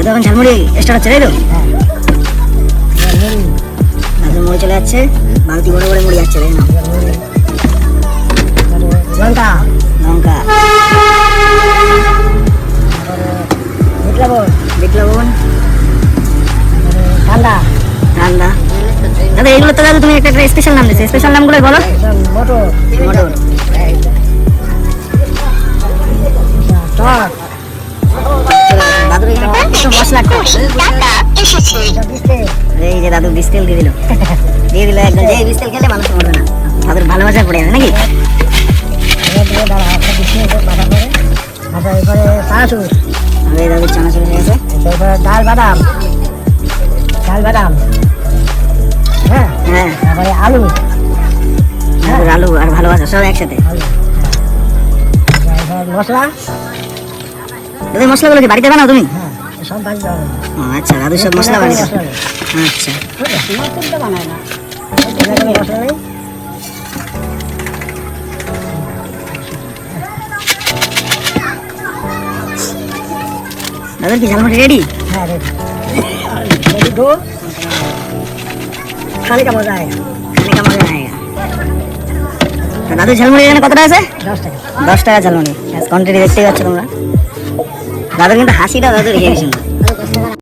দাদু এখন ঝালমুড়ি স্টার্ট হচ্ছে তাই তো? দাদু মুড়ি চলে যাচ্ছে, বালতি বড় বড় মুড়ি যাচ্ছে তাই না? লঙ্কা লঙ্কা, বিট লবণ, ঠান্ডা ঠান্ডা। দাদা এগুলো তো দাদু তুমি একটা স্পেশাল নাম দিয়েছো, স্পেশাল নামগুলো বলো। মটর মটর, টক দাদুর এখানে একটু মশলা এই যে দাদু বিষ তেল দিয়ে দিল একদম, যে বিষ তেল খেলে মানুষ মরবে না, দাদুর ভালোবাসা পড়ে যাবে নাকি? চানাচুর, এই দাদুর চানাচুর হয়ে গেছে, তারপরে ডাল বাদাম হ্যাঁ হ্যাঁ তারপরে আলু, দাদুর আলু আর ভালোবাসা সব একসাথে। মশলা, দাদু মশলাগুলো কি বাড়িতে বানাও তুমি? হ্যাঁ সব বাড়িতে হবে। ও আচ্ছা, দাদু সব মশলা বানিয়েছে। আচ্ছা, বানায় না মশলা নেই। দাদুর কি ঝালমুড়ি রেডি? হ্যাঁ রেডি গো, खाने का मजा आएगा। খানে কা মজা আয়েগা। তো দাদুর ঝালমুড়ি এখানে কতটা আছে? 10 টাকা। 10 টাকা ঝালমুড়ি। কোয়ান্টিটি দেখতেই পাচ্ছ তোমরা। দাদুর কিন্তু হাসিটা দাদুর হেভি সুন্দর।